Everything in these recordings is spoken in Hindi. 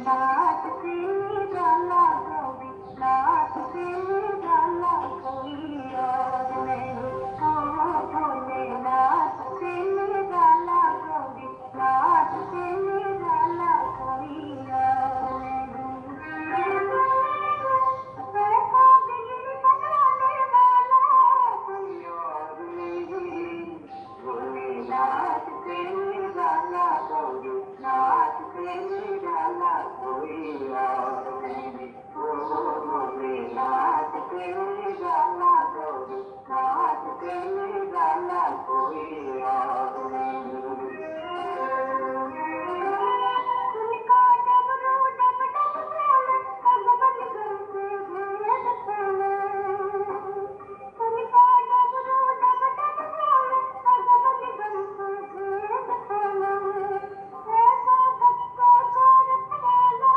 नाथ से निराला कोई, नाथ से निराला कोई और नहीं। ओ भोलेनाथ से निराला कोई, नाथ से निराला कोई और नहीं। ऐसा दिल बनाने वाला कोई और नहीं। भोलेनाथ से निराला कोई, नाथ से निराला कोई और नहीं। ओ भोलेनाथ से निराला कोई, नाथ से निराला कोई और नहीं। उनका डमरू डम डम बोले, भगवन करते भेद खोले। उनका डमरू डम डम बोले, भगवन करते भेद खोले। ऐसा सबका कारक वाला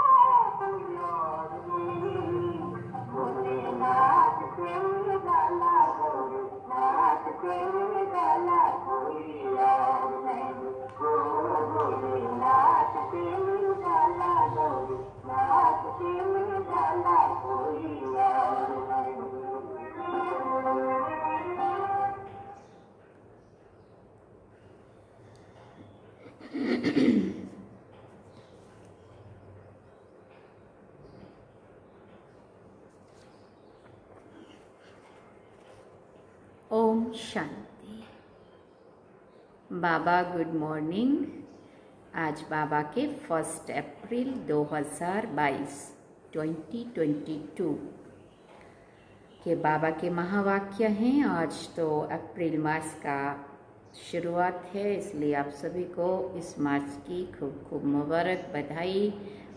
कोई और नहीं। भोलेनाथ से निराला कोई, नाथ से निराला कोई और नहीं। ओ भोलेनाथ से निराला कोई, नाथ से निराला कोई और नहीं। ओम शांति। बाबा गुड मॉर्निंग। आज बाबा के 1 अप्रैल 2022 के बाबा के महावाक्य हैं। आज तो अप्रैल मास का शुरुआत है, इसलिए आप सभी को इस मास की खूब खूब मुबारक, बधाई।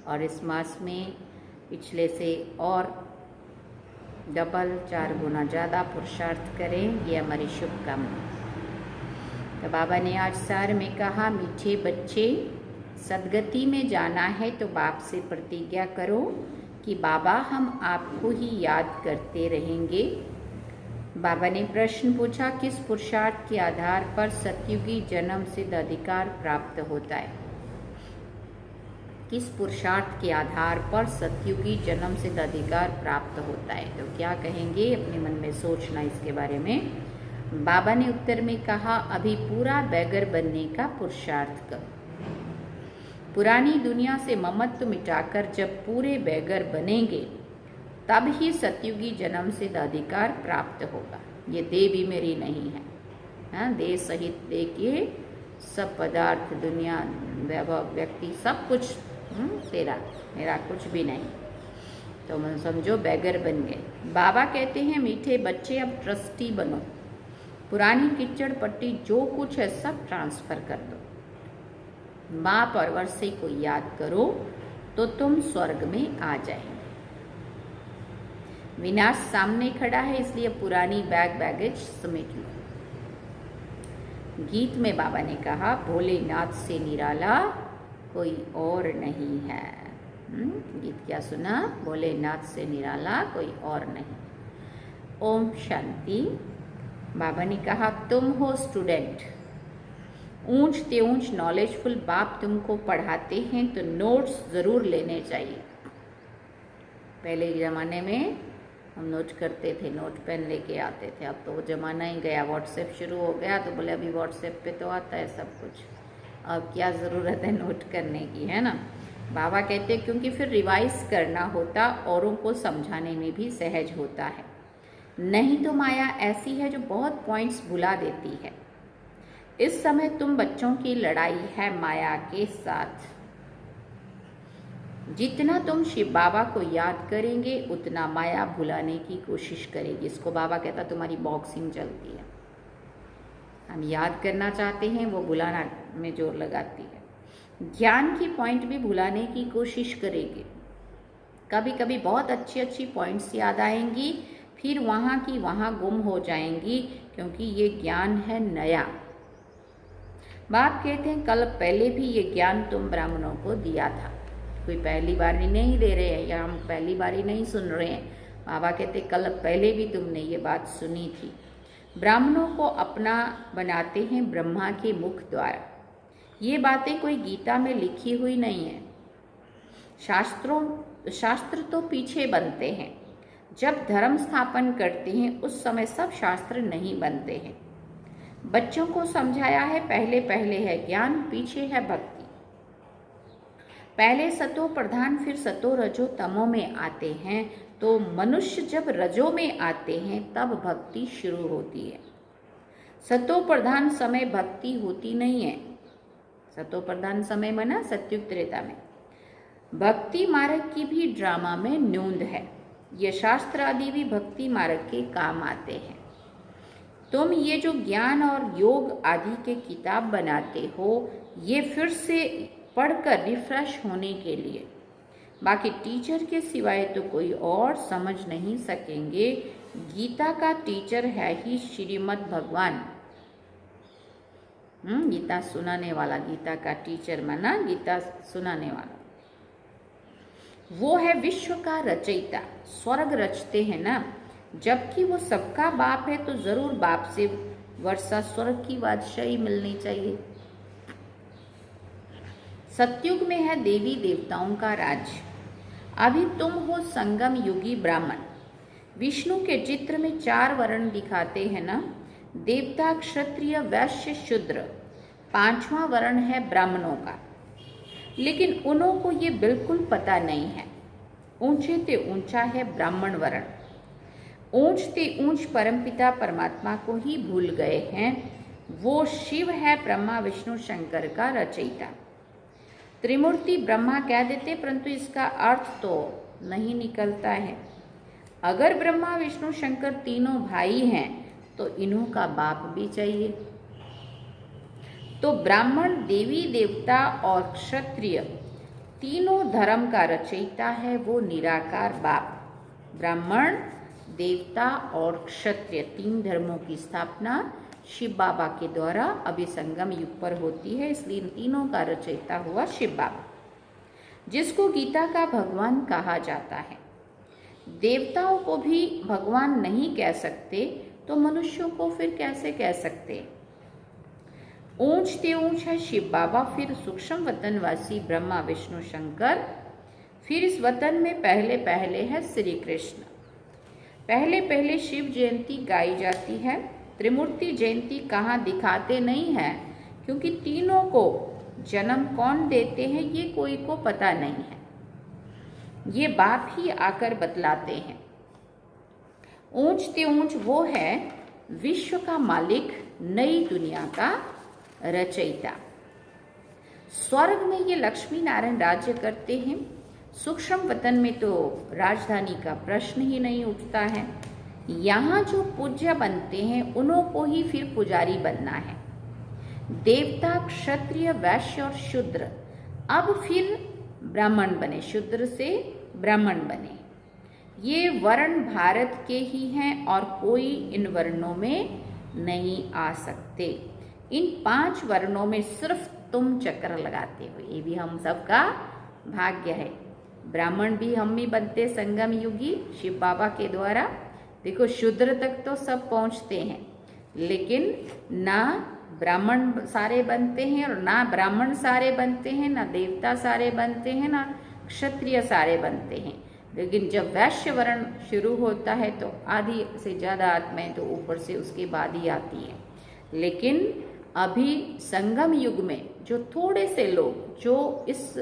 और इस मास में पिछले से और डबल 4 गुना ज़्यादा पुरुषार्थ करें, ये हमारी शुभकामना। तो बाबा ने आज सार में कहा, मीठे बच्चे, सदगति में जाना है तो बाप से प्रतिज्ञा करो कि बाबा हम आपको ही याद करते रहेंगे। बाबा ने प्रश्न पूछा, किस पुरुषार्थ के आधार पर सतयुगी जन्म सिद्ध अधिकार प्राप्त होता है? किस पुरुषार्थ के आधार पर सतयुगी जन्म सिद्ध अधिकार प्राप्त होता है? तो क्या कहेंगे, अपने मन में सोचना इसके बारे में। बाबा ने उत्तर में कहा, अभी पूरा बैगर बनने का पुरुषार्थ करो। पुरानी दुनिया से ममत्व मिटाकर जब पूरे बैगर बनेंगे तब ही सतयुगी जन्म सिद्ध अधिकार प्राप्त होगा। ये देह भी मेरी नहीं है, हाँ, देह सहित देखिए सब पदार्थ, दुनिया, वैभव, व्यक्ति, सब कुछ तेरा, मेरा कुछ भी नहीं। तो मैं समझो बैगर बन गए। बाबा कहते हैं, मीठे बच्चे अब ट्रस्टी बनो, पुरानी किचड़ पट्टी जो कुछ है सब ट्रांसफर कर दो। बाप और वर्षे को याद करो तो तुम स्वर्ग में आ जाएंगे। विनाश सामने खड़ा है, इसलिए पुरानी बैगेज समेट लो। गीत में बाबा ने कहा, भोलेनाथ से निराला कोई और नहीं है। गीत क्या सुना? भोलेनाथ से निराला कोई और नहीं। ओम शांति। बाबा ने कहा, तुम हो स्टूडेंट, ऊंच ते ऊंच नॉलेजफुल बाप तुमको पढ़ाते हैं तो नोट्स ज़रूर लेने चाहिए। पहले के ज़माने में हम नोट करते थे, नोट पेन लेके आते थे। अब तो वो ज़माना ही गया, व्हाट्सएप शुरू हो गया तो बोले अभी व्हाट्सएप पे तो आता है सब कुछ, अब क्या ज़रूरत है नोट करने की, है ना। बाबा कहते हैं क्योंकि फिर रिवाइज करना होता, औरों को समझाने में भी सहज होता है। नहीं तो माया ऐसी है जो बहुत पॉइंट्स भुला देती है। इस समय तुम बच्चों की लड़ाई है माया के साथ। जितना तुम शिव बाबा को याद करेंगे उतना माया भुलाने की कोशिश करेगी। इसको बाबा कहता तुम्हारी बॉक्सिंग चलती है। हम याद करना चाहते हैं, वो भुलाना में जोर लगाती है। ज्ञान की पॉइंट भी भुलाने की कोशिश करेगी। कभी कभी बहुत अच्छी अच्छी पॉइंट्स याद आएंगी, फिर वहाँ की वहाँ गुम हो जाएंगी, क्योंकि ये ज्ञान है नया। बाप कहते हैं कल पहले भी ये ज्ञान तुम ब्राह्मणों को दिया था। कोई पहली बारी नहीं दे रहे हैं या हम पहली बारी नहीं सुन रहे हैं। बाबा कहते कल पहले भी तुमने ये बात सुनी थी। ब्राह्मणों को अपना बनाते हैं ब्रह्मा के मुख द्वारा। ये बातें कोई गीता में लिखी हुई नहीं है। शास्त्र तो पीछे बनते हैं, जब धर्म स्थापन करते हैं उस समय सब शास्त्र नहीं बनते हैं। बच्चों को समझाया है, पहले पहले है ज्ञान, पीछे है भक्ति। पहले सतो प्रधान फिर सतो रजो तमो में आते हैं, तो मनुष्य जब रजो में आते हैं तब भक्ति शुरू होती है। सतो प्रधान समय भक्ति होती नहीं है। सतो प्रधान समय माना सत्युग त्रेता में। भक्ति मार्ग की भी ड्रामा में न्यूनद है। ये शास्त्र आदि भी भक्ति मार्ग के काम आते हैं। तुम ये जो ज्ञान और योग आदि के किताब बनाते हो, ये फिर से पढ़कर रिफ्रेश होने के लिए। बाकी टीचर के सिवाय तो कोई और समझ नहीं सकेंगे। गीता का टीचर है ही श्रीमद् भगवान। गीता सुनाने वाला, गीता का टीचर माना गीता सुनाने वाला। वो है विश्व का रचयिता। स्वर्ग रचते हैं ना, जबकि वो सबका बाप है, तो जरूर बाप से वर्षा स्वर्ग की बादशाही मिलनी चाहिए। सतयुग में है देवी देवताओं का राज्य। अभी तुम हो संगम युगी ब्राह्मण। विष्णु के चित्र में 4 वर्ण दिखाते हैं ना, देवता, क्षत्रिय, वैश्य, शूद्र। 5वां वर्ण है ब्राह्मणों का, लेकिन उन्हों को ये बिल्कुल पता नहीं है। ऊंचे ते ऊंचा है ब्राह्मण वर्ण। ऊंच ते ऊंच परमपिता परमात्मा को ही भूल गए हैं। वो शिव है, ब्रह्मा विष्णु शंकर का रचयिता। त्रिमूर्ति ब्रह्मा कह देते, परंतु इसका अर्थ तो नहीं निकलता है। अगर ब्रह्मा विष्णु शंकर तीनों भाई हैं, तो इन्हों का बाप भी चाहिए। तो ब्राह्मण देवी देवता और क्षत्रिय तीनों धर्म का रचयिता है वो निराकार बाप। ब्राह्मण, देवता और क्षत्रिय 3 धर्मों की स्थापना शिव बाबा के द्वारा अभी संगम युग पर होती है, इसलिए इन तीनों का रचयिता हुआ शिव बाबा, जिसको गीता का भगवान कहा जाता है। देवताओं को भी भगवान नहीं कह सकते, तो मनुष्यों को फिर कैसे कह सकते। ऊंच ते ऊंच है शिव बाबा, फिर सूक्ष्म वतनवासी ब्रह्मा विष्णु शंकर, फिर इस वतन में पहले पहले है श्री कृष्ण। पहले पहले शिव जयंती गाई जाती है। त्रिमूर्ति जयंती कहाँ दिखाते नहीं है, क्योंकि तीनों को जन्म कौन देते हैं ये कोई को पता नहीं है। ये बाप ही आकर बतलाते हैं। ऊंच ते ऊंच वो है विश्व का मालिक, नई दुनिया का रचयिता। स्वर्ग में ये लक्ष्मी नारायण राज्य करते हैं। सूक्ष्म वतन में तो राजधानी का प्रश्न ही नहीं उठता है। यहाँ जो पूज्य बनते हैं उन्हों को ही फिर पुजारी बनना है। देवता, क्षत्रिय, वैश्य और शूद्र अब फिर ब्राह्मण बने, शूद्र से ब्राह्मण बने। ये वर्ण भारत के ही हैं और कोई इन वर्णों में नहीं आ सकते। इन 5 वर्णों में सिर्फ तुम चक्कर लगाते हो, ये भी हम सबका भाग्य है। ब्राह्मण भी हम भी बनते संगम युगी शिव बाबा के द्वारा। देखो शूद्र तक तो सब पहुंचते हैं, लेकिन ना ब्राह्मण सारे बनते हैं और ना ब्राह्मण सारे बनते हैं, ना देवता सारे बनते हैं, ना क्षत्रिय सारे बनते हैं। लेकिन जब वैश्य वर्ण शुरू होता है तो आधी से ज़्यादा आत्माएं तो ऊपर से उसके बाद ही आती है। लेकिन अभी संगम युग में जो थोड़े से लोग जो इस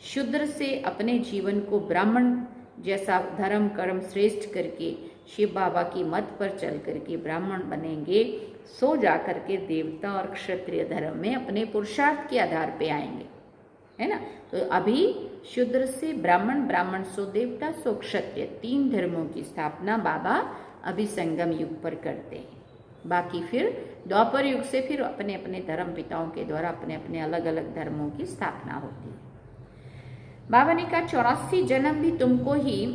शूद्र से अपने जीवन को ब्राह्मण जैसा धर्म कर्म श्रेष्ठ करके शिव बाबा की मत पर चल करके ब्राह्मण बनेंगे, सो जाकर के देवता और क्षत्रिय धर्म में अपने पुरुषार्थ के आधार पे आएंगे, है ना। तो अभी शूद्र से ब्राह्मण, ब्राह्मण सो देवता सो क्षत्रिय 3 धर्मों की स्थापना बाबा अभी संगम युग पर करते हैं। बाकी फिर द्वापर युग से फिर अपने अपने धर्म पिताओं के द्वारा अपने अपने अलग अलग धर्मों की स्थापना होती है। बाबा ने कहा 84 जन्म भी तुमको ही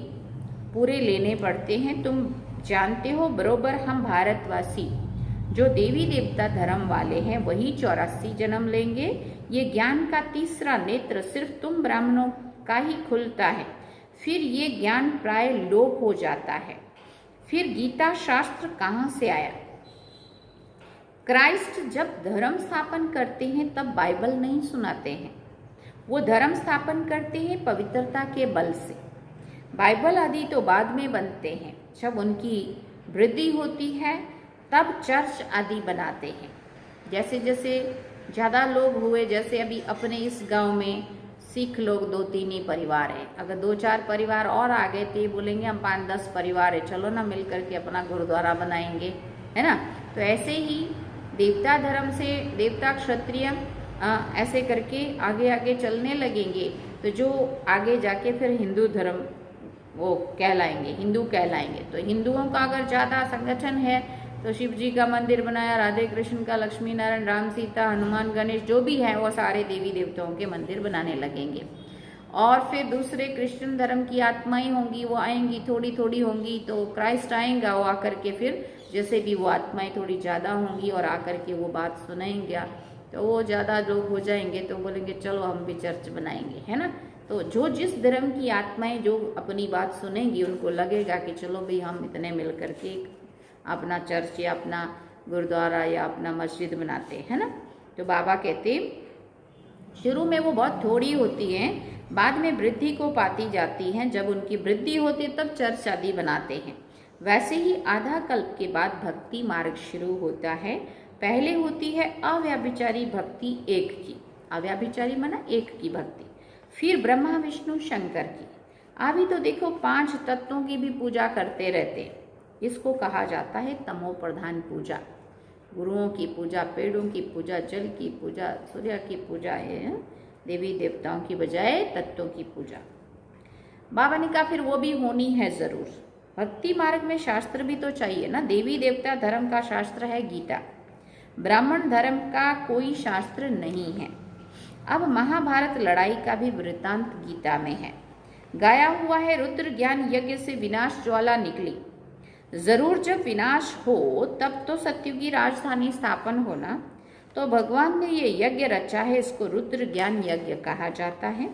पूरे लेने पड़ते हैं। तुम जानते हो बरोबर हम भारतवासी जो देवी देवता धर्म वाले हैं वही 84 जन्म लेंगे। ये ज्ञान का तीसरा नेत्र सिर्फ तुम ब्राह्मणों का ही खुलता है, फिर ये ज्ञान प्राय लोप हो जाता है। फिर गीता शास्त्र कहाँ से आया? क्राइस्ट जब धर्म स्थापन करते हैं तब बाइबल नहीं सुनाते हैं, वो धर्म स्थापन करते हैं पवित्रता के बल से। बाइबल आदि तो बाद में बनते हैं, जब उनकी वृद्धि होती है तब चर्च आदि बनाते हैं। जैसे जैसे ज़्यादा लोग हुए, जैसे अभी अपने इस गांव में सिख लोग 2-3 ही परिवार हैं, अगर 2-4 परिवार और आ गए तो ये बोलेंगे हम 5-10 परिवार है, चलो ना मिल करके अपना गुरुद्वारा बनाएंगे, है ना। तो ऐसे ही देवता धर्म से देवता क्षत्रिय ऐसे करके आगे आगे चलने लगेंगे, तो जो आगे जाके फिर हिंदू धर्म वो कहलाएंगे, हिंदू कहलाएंगे। तो हिंदुओं का अगर ज़्यादा संगठन है तो शिव जी का मंदिर बनाया, राधे कृष्ण का, लक्ष्मी नारायण, राम सीता, हनुमान गणेश जो भी है वो सारे देवी देवताओं के मंदिर बनाने लगेंगे। और फिर दूसरे क्रिश्चियन धर्म की आत्माएं होंगी, वो आएंगी, थोड़ी थोड़ी होंगी, तो क्राइस्ट आएगा, वो आकर के फिर जैसे भी वो आत्माएं थोड़ी ज़्यादा होंगी और आकर के वो बात सुनाएंगे, तो वो ज़्यादा लोग हो जाएंगे तो बोलेंगे चलो हम भी चर्च बनाएंगे, है ना। तो जो जिस धर्म की आत्माएं जो अपनी बात सुनेंगी उनको लगेगा कि चलो भाई हम इतने मिल करके अपना चर्च या अपना गुरुद्वारा या अपना मस्जिद बनाते हैं ना। तो बाबा कहते शुरू में वो बहुत थोड़ी होती हैं, बाद में वृद्धि को पाती जाती हैं, जब उनकी वृद्धि होती है तब चर्च आदि बनाते हैं। वैसे ही आधा कल्प के बाद भक्ति मार्ग शुरू होता है। पहले होती है अव्यभिचारी भक्ति एक की, अव्यभिचारी माना एक की भक्ति, फिर ब्रह्मा विष्णु शंकर की। अभी तो देखो 5 तत्वों की भी पूजा करते रहते हैं, इसको कहा जाता है तमो प्रधान पूजा। गुरुओं की पूजा, पेड़ों की पूजा, जल की पूजा, सूर्य की पूजा है, देवी देवताओं की बजाय तत्वों की पूजा। बाबा ने कहा फिर वो भी होनी है जरूर। भक्ति मार्ग में शास्त्र भी तो चाहिए ना। देवी देवता धर्म का शास्त्र है गीता, ब्राह्मण धर्म का कोई शास्त्र नहीं है। अब महाभारत लड़ाई का भी वृत्तांत गीता में है, गाया हुआ है रुद्र ज्ञान यज्ञ से विनाश ज्वाला निकली। जरूर जब विनाश हो तब तो सत्युग की राजधानी स्थापन होना। तो भगवान ने ये यज्ञ रचा है, इसको रुद्र ज्ञान यज्ञ कहा जाता है।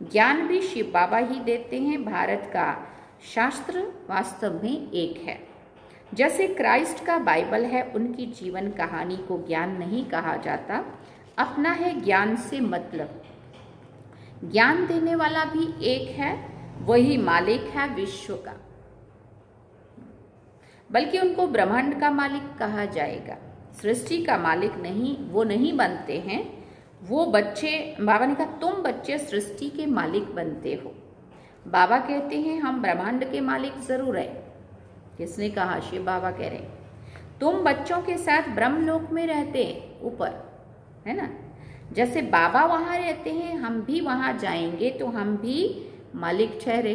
ज्ञान भी शिव बाबा ही देते हैं। भारत का शास्त्र वास्तव में एक है। जैसे क्राइस्ट का बाइबल है, उनकी जीवन कहानी को ज्ञान नहीं कहा जाता, अपना है ज्ञान से मतलब। ज्ञान देने वाला भी एक है, वही मालिक है विश्व का, बल्कि उनको ब्रह्मांड का मालिक कहा जाएगा। सृष्टि का मालिक नहीं, वो नहीं बनते हैं। वो बच्चे, बाबा ने कहा तुम बच्चे सृष्टि के मालिक बनते हो। बाबा कहते हैं हम ब्रह्मांड के मालिक जरूर है। किसने कहा? शिव बाबा कह रहे हैं तुम बच्चों के साथ ब्रह्मलोक में रहते हैं ऊपर, है ना। जैसे बाबा वहां रहते हैं, हम भी वहां जाएंगे तो हम भी मालिक ठहरे।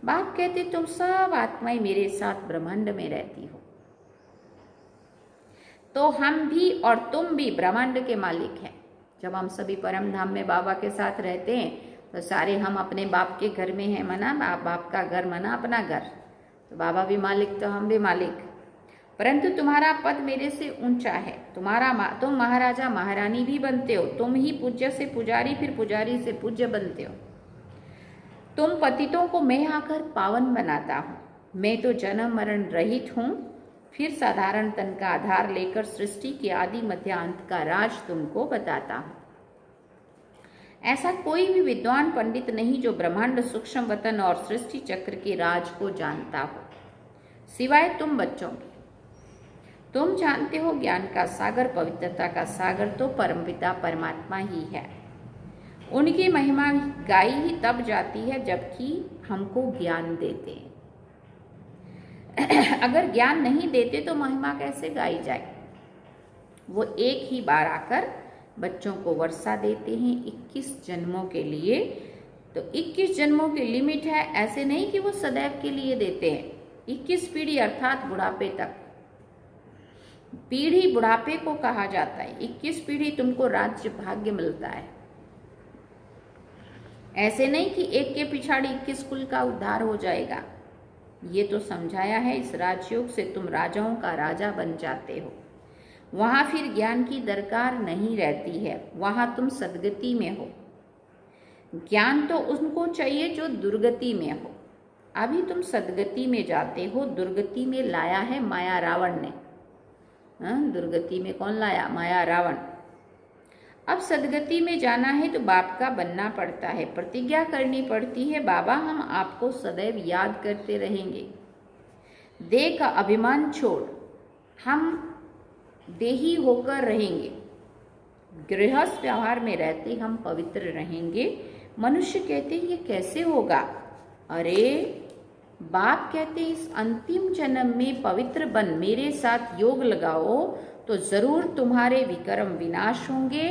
बाप कहते तुम सब आत्माएं मेरे साथ ब्रह्मांड में रहती हो, तो हम भी और तुम भी ब्रह्मांड के मालिक हैं। जब हम सभी परम धाम में बाबा के साथ रहते हैं तो सारे हम अपने बाप के घर में हैं, मना बाप का घर मना अपना घर। तो बाबा भी मालिक तो हम भी मालिक। परंतु तुम्हारा पद मेरे से ऊंचा है। तुम महाराजा महारानी भी बनते हो, तुम ही पूज्य से पुजारी, फिर पुजारी से पूज्य बनते हो। तुम पतितों को मैं आकर पावन बनाता हूँ। मैं तो जन्म मरण रहित हूँ, फिर साधारण तन का आधार लेकर सृष्टि के आदि मध्य अंत का राज तुमको बताता हूँ। ऐसा कोई भी विद्वान पंडित नहीं जो ब्रह्मांड सूक्ष्म वतन और सृष्टि चक्र के राज को जानता हो, सिवाय तुम बच्चों के। तुम जानते हो ज्ञान का सागर, पवित्रता का सागर तो परमपिता परमात्मा ही है। उनकी महिमा गाई ही तब जाती है जबकि हमको ज्ञान देते हैं। अगर ज्ञान नहीं देते तो महिमा कैसे गाई जाए। वो एक ही बार आकर बच्चों को वर्षा देते हैं 21 जन्मों के लिए। तो 21 जन्मों की लिमिट है, ऐसे नहीं कि वो सदैव के लिए देते हैं। 21 पीढ़ी अर्थात बुढ़ापे तक। पीढ़ी बुढ़ापे को कहा जाता है। 21 पीढ़ी तुमको राज्य भाग्य मिलता है। ऐसे नहीं कि एक के पिछाड़ी 21 कुल का उद्धार हो जाएगा। ये तो समझाया है, इस राजयोग से तुम राजाओं का राजा बन जाते हो। वहां फिर ज्ञान की दरकार नहीं रहती है, वहां तुम सदगति में हो। ज्ञान तो उनको चाहिए जो दुर्गति में हो। अभी तुम सदगति में जाते हो, दुर्गति में लाया है माया रावण ने। दुर्गति में कौन लाया? माया रावण। अब सदगति में जाना है तो बाप का बनना पड़ता है, प्रतिज्ञा करनी पड़ती है, बाबा हम आपको सदैव याद करते रहेंगे। देह का अभिमान छोड़ हम देही होकर रहेंगे, गृहस्थ व्यवहार में रहते हम पवित्र रहेंगे। मनुष्य कहते ये कैसे होगा? अरे बाप कहते इस अंतिम जन्म में पवित्र बन मेरे साथ योग लगाओ तो जरूर तुम्हारे विक्रम विनाश होंगे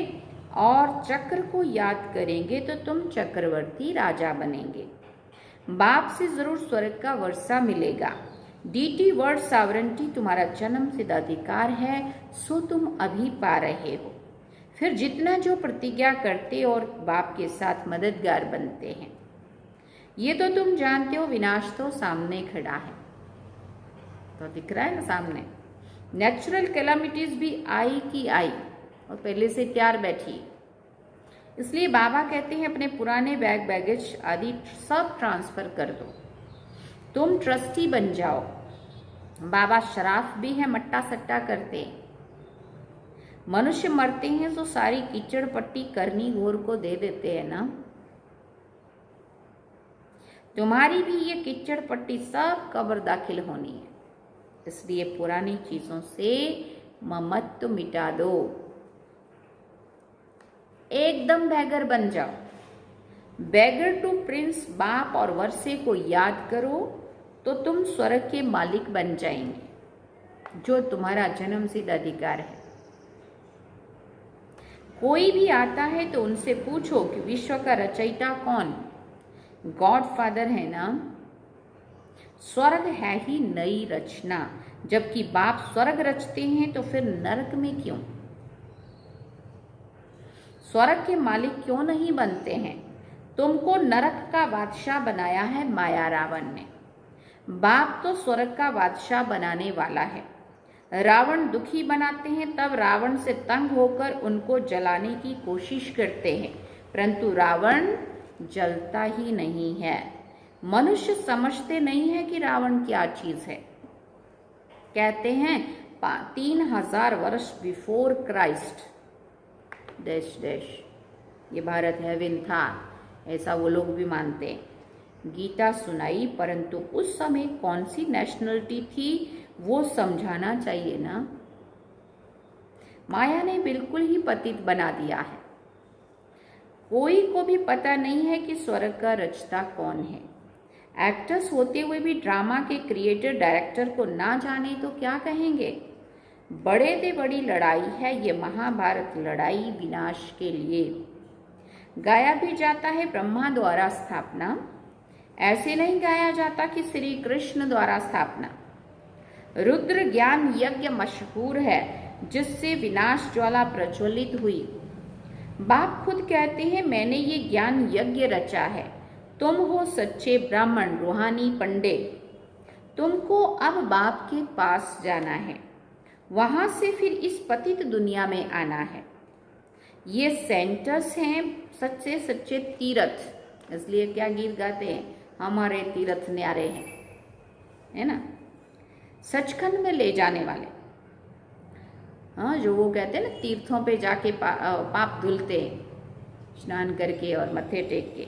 और चक्र को याद करेंगे तो तुम चक्रवर्ती राजा बनेंगे। बाप से जरूर स्वर्ग का वर्षा मिलेगा। डीटी वर्ड सावरंटी तुम्हारा जन्म सिद्ध अधिकार है, सो तुम अभी पा रहे हो। फिर जितना जो प्रतिज्ञा करते और बाप के साथ मददगार बनते हैं, ये तो तुम जानते हो, विनाश तो सामने खड़ा है, तो दिख रहा है ना सामने। नेचुरल कैलामिटीज भी आई की आई और पहले से तैयार बैठी। इसलिए बाबा कहते हैं अपने पुराने बैग बैगेज आदि सब ट्रांसफर कर दो, तुम ट्रस्टी बन जाओ। बाबा शराफ भी है, मट्टा सट्टा करते हैं। मनुष्य मरते हैं तो सारी कीचड़ पट्टी करनी घोर को दे देते हैं ना। तुम्हारी भी ये कीचड़ पट्टी सब कब्र दाखिल होनी है, इसलिए पुरानी चीजों से ममत्व मिटा दो, एकदम बैगर बन जाओ। बैगर टू प्रिंस बाप और वर्षे को याद करो तो तुम स्वर्ग के मालिक बन जाएंगे, जो तुम्हारा जन्म सिद्ध अधिकार है। कोई भी आता है तो उनसे पूछो कि विश्व का रचयिता कौन? गॉड फादर है ना। स्वर्ग है ही नई रचना, जबकि बाप स्वर्ग रचते हैं तो फिर नरक में क्यों? स्वर्ग के मालिक क्यों नहीं बनते हैं? तुमको नरक का बादशाह बनाया है माया रावण ने। बाप तो स्वर्ग का बादशाह बनाने वाला है। रावण दुखी बनाते हैं, तब रावण से तंग होकर उनको जलाने की कोशिश करते हैं, परंतु रावण जलता ही नहीं है। मनुष्य समझते नहीं है कि रावण क्या चीज है। कहते हैं 3000 वर्ष बिफोर क्राइस्ट डैश डैश ये भारत हेवन था, ऐसा वो लोग भी मानते हैं। गीता सुनाई, परंतु उस समय कौन सी नेशनलिटी थी वो समझाना चाहिए ना। माया ने बिल्कुल ही पतित बना दिया है। कोई को भी पता नहीं है कि स्वर्ग का रचता कौन है। एक्टर्स होते हुए भी ड्रामा के क्रिएटर डायरेक्टर को ना जाने तो क्या कहेंगे? बड़े से बड़ी लड़ाई है ये महाभारत लड़ाई, विनाश के लिए। गाया भी जाता है ब्रह्मा द्वारा स्थापना, ऐसे नहीं गाया जाता कि श्री कृष्ण द्वारा स्थापना। रुद्र ज्ञान यज्ञ मशहूर है, जिससे विनाश ज्वाला प्रज्वलित हुई। बाप खुद कहते हैं मैंने ये ज्ञान यज्ञ रचा है। तुम हो सच्चे ब्राह्मण, रूहानी पंडित। तुमको अब बाप के पास जाना है, वहां से फिर इस पतित दुनिया में आना है। ये सेंटर्स हैं सच्चे सच्चे तीर्थ, इसलिए क्या गीत गाते हैं, हमारे तीर्थ न्यारे हैं, है ना, सचखंड में ले जाने वाले। हाँ, जो वो कहते हैं ना तीर्थों पे जाके पाप धुलते हैं स्नान करके और मत्थे टेक के।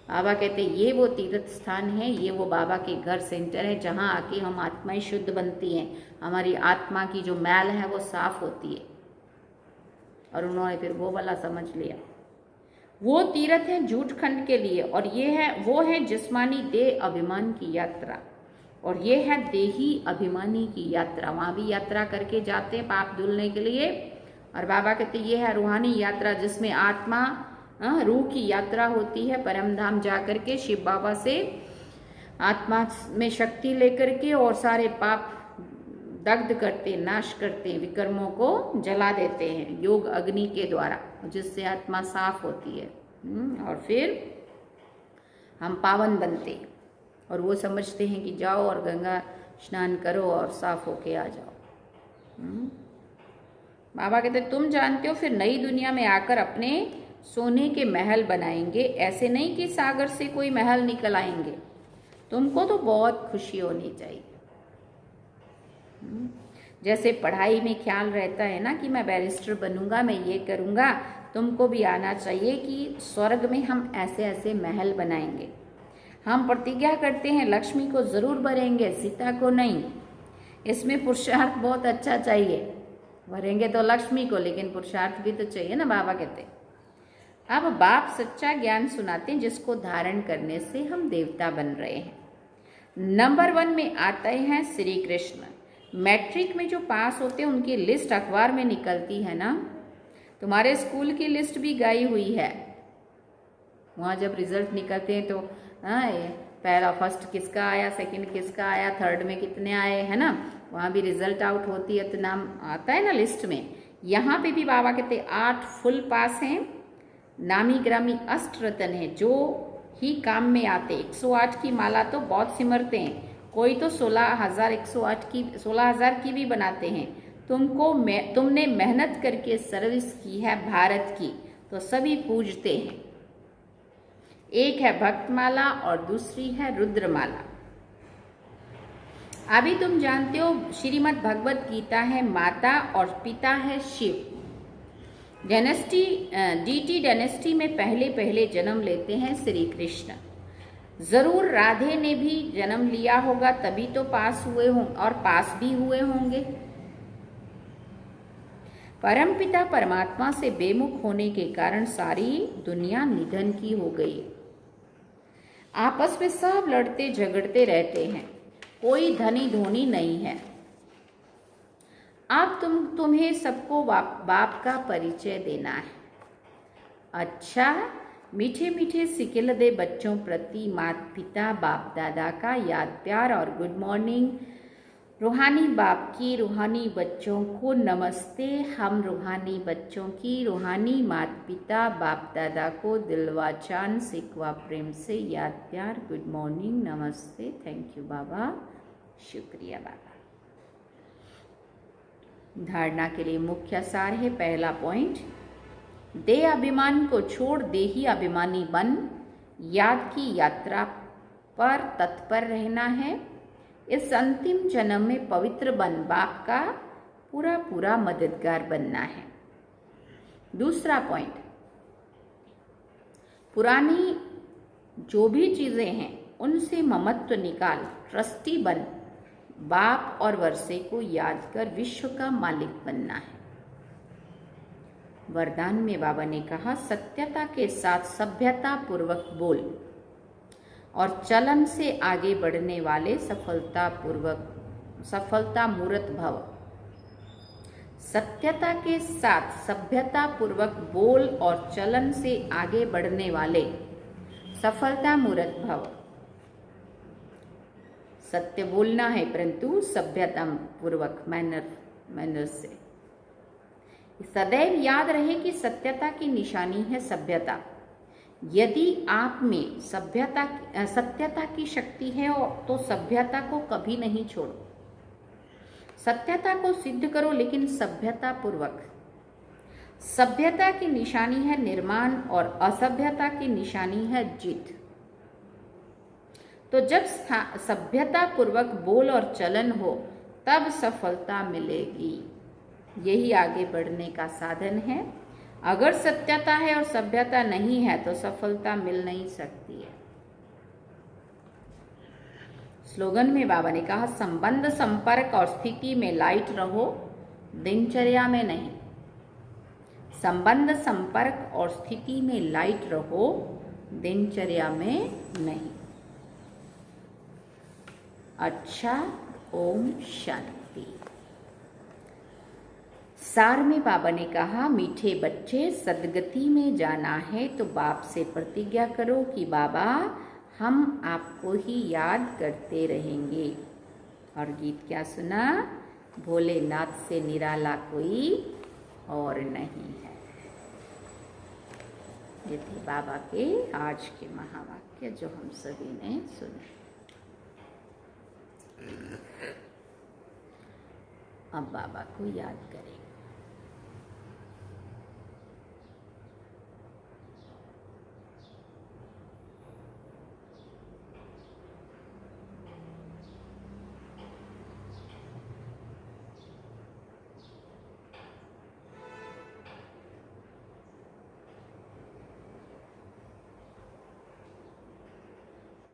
बाबा कहते हैं ये वो तीर्थ स्थान है, ये वो बाबा के घर सेंटर है, जहाँ आके हम आत्माएं शुद्ध बनती हैं, हमारी आत्मा की जो मैल है वो साफ होती है। और उन्होंने फिर वो वाला समझ लिया। वो तीर्थ है झूठ खंड के लिए, और ये है वो है जिस्मानी देह अभिमान की यात्रा, और ये है देही अभिमानी की यात्रा। वहाँ भी यात्रा करके जाते हैं पाप धुलने के लिए। और बाबा कहते ये है रूहानी यात्रा, जिसमें आत्मा रूह की यात्रा होती है, परम धाम जा करके शिव बाबा से आत्मा में शक्ति लेकर के और सारे पाप दग्ध करते, नाश करते, विकर्मों को जला देते हैं योग अग्नि के द्वारा, जिससे आत्मा साफ होती है। और फिर हम पावन बनते हैं, और वो समझते हैं कि जाओ और गंगा स्नान करो और साफ होके आ जाओ। बाबा कहते तुम जानते हो फिर नई दुनिया में आकर अपने सोने के महल बनाएंगे, ऐसे नहीं कि सागर से कोई महल निकल आएंगे। तुमको तो बहुत खुशी होनी चाहिए। जैसे पढ़ाई में ख्याल रहता है ना कि मैं बैरिस्टर बनूंगा, मैं ये करूंगा, तुमको भी आना चाहिए कि स्वर्ग में हम ऐसे ऐसे महल बनाएंगे। हम प्रतिज्ञा करते हैं लक्ष्मी को जरूर भरेंगे, सीता को नहीं। इसमें पुरुषार्थ बहुत अच्छा चाहिए। भरेंगे तो लक्ष्मी को, लेकिन पुरुषार्थ भी तो चाहिए ना, बाबा कहते। अब बाप सच्चा ज्ञान सुनाते हैं जिसको धारण करने से हम देवता बन रहे हैं। नंबर 1 में आते हैं श्री कृष्ण। मैट्रिक में जो पास होते हैं उनकी लिस्ट अखबार में निकलती है ना, तुम्हारे स्कूल की लिस्ट भी गई हुई है। वहाँ जब रिजल्ट निकलते हैं तो ये पहला फर्स्ट किसका आया, सेकंड किसका आया, थर्ड में कितने आए, है ना, वहाँ भी रिजल्ट आउट होती है तो नाम आता है ना लिस्ट में। यहाँ पे भी बाबा कहते 8 फुल पास हैं, नामी ग्रामी अष्टरत्न है जो ही काम में आते। 108 की माला तो बहुत सिमरते हैं, कोई तो 16,000 की भी बनाते हैं। तुमने मेहनत करके सर्विस की है भारत की, तो सभी पूजते हैं। एक है भक्तमाला और दूसरी है रुद्रमाला। अभी तुम जानते हो श्रीमद् भगवत गीता है माता और पिता है शिव। डायनेस्टी डीटी डायनेस्टी में पहले जन्म लेते हैं श्री कृष्ण। जरूर राधे ने भी जन्म लिया होगा, तभी तो पास हुए हों और पास भी हुए होंगे। परमपिता परमात्मा से बेमुख होने के कारण सारी दुनिया निधन की हो गई। आपस में सब लड़ते झगड़ते रहते हैं, कोई धनी धोनी नहीं है। अब तुम्हें सबको बाप का परिचय देना है। अच्छा, मीठे मीठे सिकिल दे बच्चों प्रति माता पिता बाप दादा का याद प्यार और गुड मॉर्निंग। रूहानी बाप की रूहानी बच्चों को नमस्ते। हम रूहानी बच्चों की रूहानी माता पिता बाप दादा को दिलवाचान सिकवा प्रेम से याद प्यार गुड मॉर्निंग नमस्ते। थैंक यू बाबा, शुक्रिया बाबा। धारणा के लिए मुख्य सार है। पहला पॉइंट, देह अभिमान को छोड़ देही अभिमानी बन। याद की यात्रा पर तत्पर रहना है। इस अंतिम जन्म में पवित्र बन बाप का पूरा मददगार बनना है। दूसरा पॉइंट, पुरानी जो भी चीजें हैं उनसे ममत्व निकाल, ट्रस्टी बन। बाप और वर्षे को याद कर विश्व का मालिक बनना है। वरदान में बाबा ने कहा, सत्यता के साथ सभ्यता पूर्वक बोल और चलन से आगे बढ़ने वाले सफलता मूर्त भव। सत्यता के साथ सभ्यता पूर्वक बोल और चलन से आगे बढ़ने वाले सफलता मूर्त भव। सत्य बोलना है परंतु सभ्यता पूर्वक मैनर से। सदैव याद रहे कि सत्यता की निशानी है सभ्यता। यदि आप में सत्यता की शक्ति है तो सभ्यता को कभी नहीं छोड़ो। सत्यता को सिद्ध करो लेकिन सभ्यता पूर्वक। सभ्यता की निशानी है निर्माण और असभ्यता की निशानी है जीत। तो जब सभ्यता पूर्वक बोल और चलन हो तब सफलता मिलेगी। यही आगे बढ़ने का साधन है। अगर सत्यता है और सभ्यता नहीं है तो सफलता मिल नहीं सकती है। स्लोगन में बाबा ने कहा, संबंध संपर्क और स्थिति में लाइट रहो, दिनचर्या में नहीं। संबंध संपर्क और स्थिति में लाइट रहो, दिनचर्या में नहीं। अच्छा, ओम शांति। सार में बाबा ने कहा, मीठे बच्चे सदगति में जाना है तो बाप से प्रतिज्ञा करो कि बाबा हम आपको ही याद करते रहेंगे। और गीत क्या सुना, भोलेनाथ से निराला कोई और नहीं है। ये थे बाबा के आज के महावाक्य जो हम सभी ने सुने। अब बाबा को याद करेंगे।